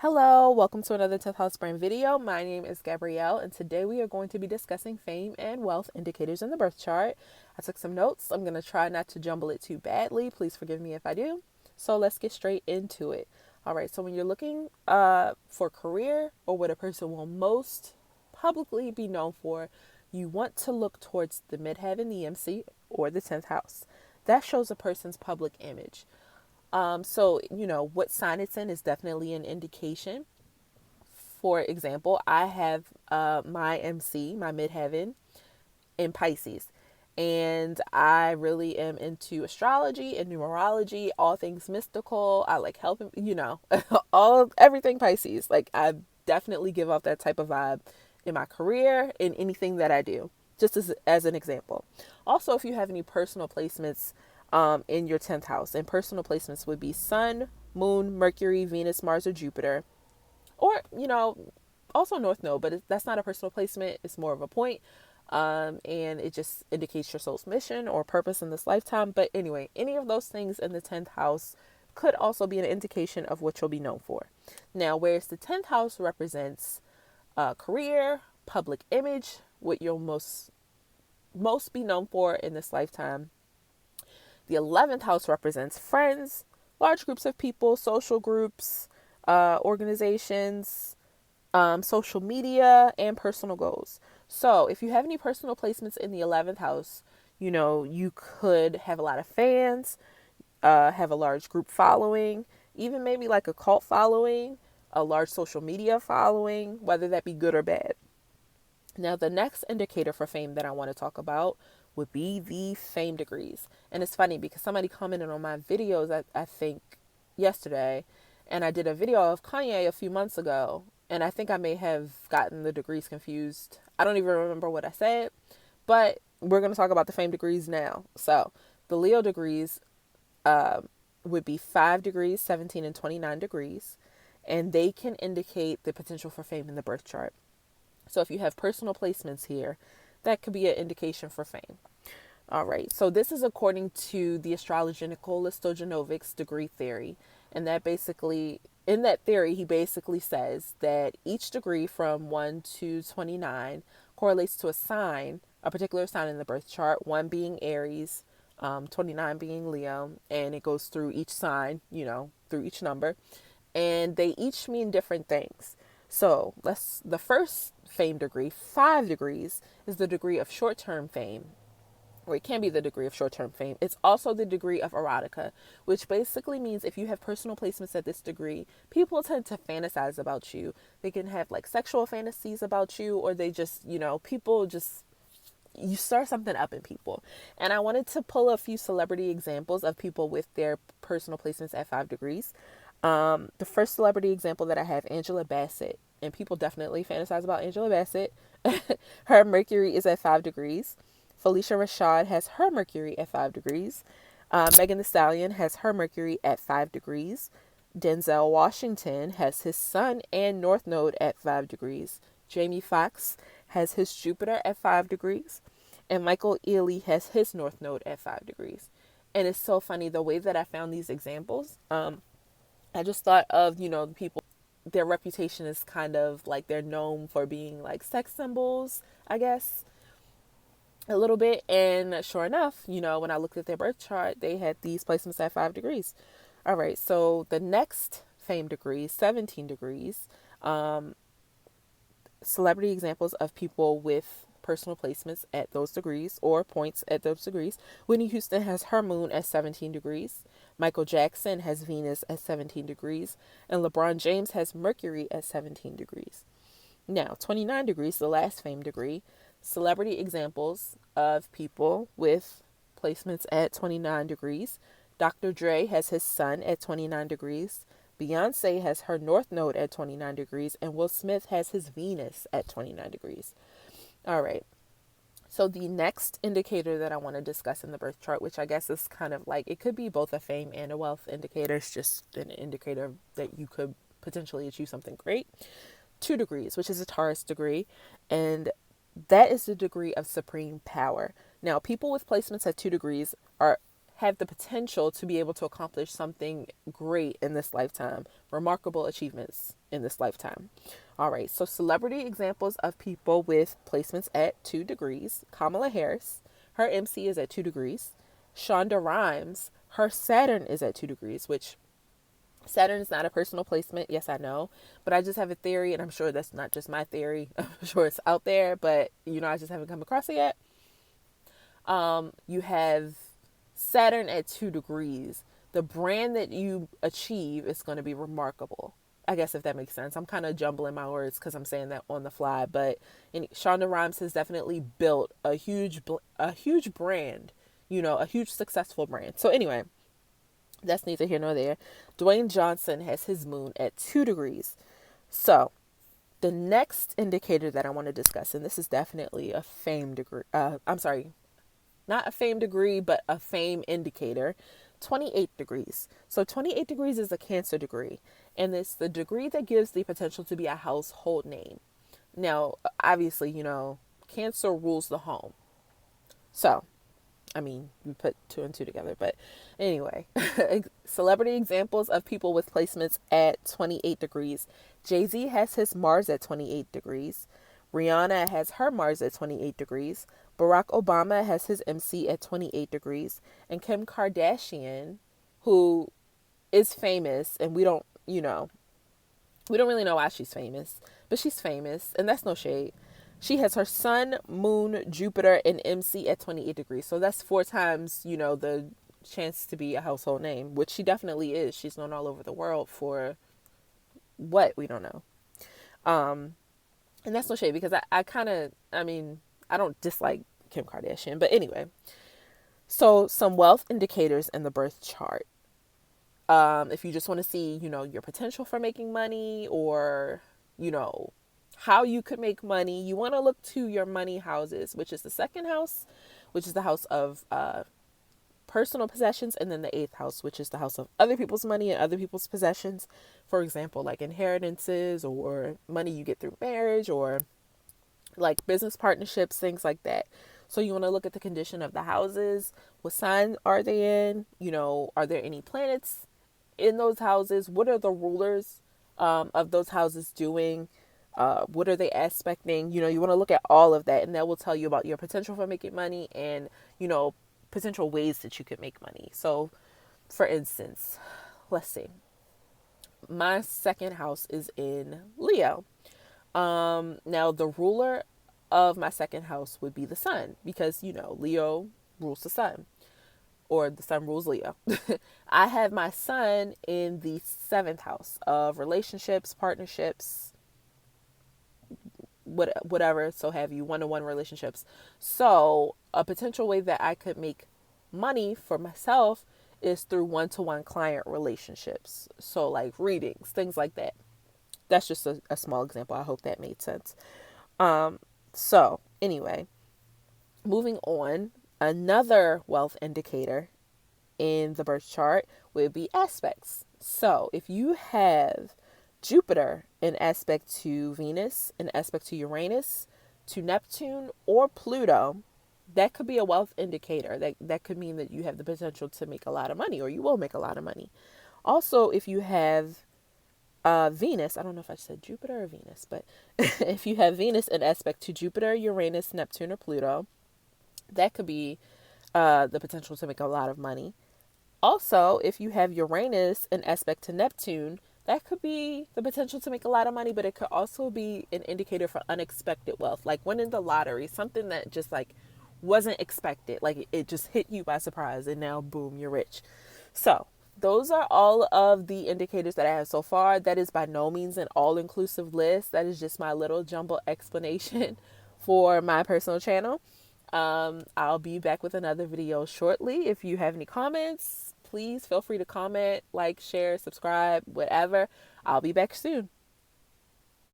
Hello, welcome to another 10th House Brand video. My name is Gabrielle, and today we are going to be discussing fame and wealth indicators in the birth chart. I took some notes. I'm going to try not to jumble it too badly. Please forgive me if I do. So let's get straight into it. All right, so when you're looking for career or what a person will most publicly be known for, you want to look towards the midheaven, the MC, or the 10th house. That shows a person's public image. So what sign it's in is definitely an indication. For example, I have my MC, my midheaven, in Pisces. And I really am into astrology and numerology, all things mystical. I like helping, everything Pisces. Like, I definitely give off that type of vibe in my career, in anything that I do, just as an example. Also, if you have any personal placements in your 10th house, and personal placements would be Sun, Moon, Mercury, Venus, Mars, or Jupiter, or also North Node, but that's not a personal placement. It's more of a point, and it just indicates your soul's mission or purpose in this lifetime. But anyway, any of those things in the 10th house could also be an indication of what you'll be known for. Now, whereas the 10th house represents career, public image, what you'll most be known for in this lifetime, the 11th house represents friends, large groups of people, social groups, organizations, social media, and personal goals. So if you have any personal placements in the 11th house, you could have a lot of fans, have a large group following, even maybe like a cult following, a large social media following, whether that be good or bad. Now, the next indicator for fame that I want to talk about would be the fame degrees. And it's funny because somebody commented on my videos, I think yesterday, and I did a video of Kanye a few months ago, and I think I may have gotten the degrees confused. I don't even remember what I said, but we're going to talk about the fame degrees now. So the Leo degrees would be 5 degrees, 17, and 29 degrees, and they can indicate the potential for fame in the birth chart. So if you have personal placements here, that could be an indication for fame. All right, so this is according to the astrologer Nikola Stojanovic's degree theory. And that basically, in that theory, he basically says that each degree from 1 to 29 correlates to a particular sign in the birth chart, 1 being Aries, 29 being Leo, and it goes through each sign, through each number. And they each mean different things. So the first fame degree, 5 degrees, is the degree of short-term fame, or it can be the degree of short-term fame. It's also the degree of erotica, which basically means if you have personal placements at this degree, people tend to fantasize about you. They can have like sexual fantasies about you, or they just, people just, you stir something up in people. And I wanted to pull a few celebrity examples of people with their personal placements at 5 degrees. The first celebrity example that I have, Angela Bassett, and people definitely fantasize about Angela Bassett. Her Mercury is at 5 degrees. Felicia Rashad has her Mercury at 5 degrees. Megan Thee Stallion has her Mercury at 5 degrees. Denzel Washington has his Sun and North Node at 5 degrees. Jamie Foxx has his Jupiter at 5 degrees. And Michael Ealy has his North Node at 5 degrees. And it's so funny the way that I found these examples. I just thought of, the people, their reputation is kind of like they're known for being like sex symbols, I guess, a little bit. And sure enough, when I looked at their birth chart, they had these placements at 5 degrees. All right, so the next fame degree, 17 degrees, celebrity examples of people with personal placements at those degrees or points at those degrees. Whitney Houston has her moon at 17 degrees. Michael Jackson has Venus at 17 degrees. And LeBron James has Mercury at 17 degrees. Now, 29 degrees, the last fame degree, celebrity examples of people with placements at 29 degrees. Dr. Dre has his Sun at 29 degrees. Beyonce has her North Node at 29 degrees. And Will Smith has his Venus at 29 degrees. All right. So the next indicator that I want to discuss in the birth chart, which I guess is kind of like, it could be both a fame and a wealth indicator. It's just an indicator that you could potentially achieve something great. 2 degrees, which is a Taurus degree. And that is the degree of supreme power. Now, people with placements at 2 degrees have the potential to be able to accomplish something great in this lifetime, remarkable achievements in this lifetime. All right, so celebrity examples of people with placements at 2 degrees. Kamala Harris, her MC is at 2 degrees. Shonda Rhimes, her Saturn is at 2 degrees, which Saturn is not a personal placement. Yes, I know, but I just have a theory, and I'm sure that's not just my theory. I'm sure it's out there, but I just haven't come across it yet. You have Saturn at 2 degrees. The brand that you achieve is going to be remarkable. I guess if that makes sense. I'm kind of jumbling my words because I'm saying that on the fly, but Shonda Rhimes has definitely built a huge brand, a huge successful brand. So anyway, that's neither here nor there. Dwayne Johnson has his moon at 2 degrees. So the next indicator that I want to discuss, and this is definitely a fame degree. I'm sorry, not a fame degree, but a fame indicator. 28 degrees. So 28 degrees is a Cancer degree, and it's the degree that gives the potential to be a household name. Now, obviously, Cancer rules the home. So, we put 2 and 2 together, but anyway, celebrity examples of people with placements at 28 degrees. Jay-Z has his Mars at 28 degrees. Rihanna has her Mars at 28 degrees. Barack Obama has his MC at 28 degrees. And Kim Kardashian, who is famous, and we don't really know why she's famous, but she's famous, and that's no shade. She has her Sun, Moon, Jupiter, and MC at 28 degrees. So that's 4 times, the chance to be a household name, which she definitely is. She's known all over the world for what? We don't know. And that's no shade because I don't dislike Kim Kardashian. But anyway, so some wealth indicators in the birth chart. If you just want to see, your potential for making money or, how you could make money, you want to look to your money houses, which is the 2nd house, which is the house of personal possessions, and then the 8th house, which is the house of other people's money and other people's possessions. For example, like inheritances or money you get through marriage or like business partnerships, things like that. So you want to look at the condition of the houses. What sign are they in? Are there any planets in those houses? What are the rulers of those houses doing? What are they aspecting? You want to look at all of that, and that will tell you about your potential for making money and, potential ways that you could make money. So, for instance, let's see. My 2nd house is in Leo. Now, the ruler of my 2nd house would be the sun because, Leo rules the sun, or the sun rules Leo. I have my sun in the 7th house of relationships, partnerships, whatever, so have you, one-on-one relationships. So a potential way that I could make money for myself is through one-to-one client relationships. So like readings, things like that. That's just a small example. I hope that made sense. So anyway, moving on, another wealth indicator in the birth chart would be aspects. So if you have Jupiter in aspect to Venus, in aspect to Uranus, to Neptune, or Pluto, that could be a wealth indicator. That could mean that you have the potential to make a lot of money, or you will make a lot of money. Also, if you have Venus, I don't know if I said Jupiter or Venus, but if you have Venus in aspect to Jupiter, Uranus, Neptune, or Pluto, that could be the potential to make a lot of money. Also, if you have Uranus in aspect to Neptune, that could be the potential to make a lot of money, but it could also be an indicator for unexpected wealth, like winning the lottery, something that just like wasn't expected, like it just hit you by surprise and now boom, you're rich. So those are all of the indicators that I have so far. That is by no means an all-inclusive list. That is just my little jumble explanation for my personal channel. I'll be back with another video shortly. If you have any comments, please feel free to comment, like, share, subscribe, whatever. I'll be back soon.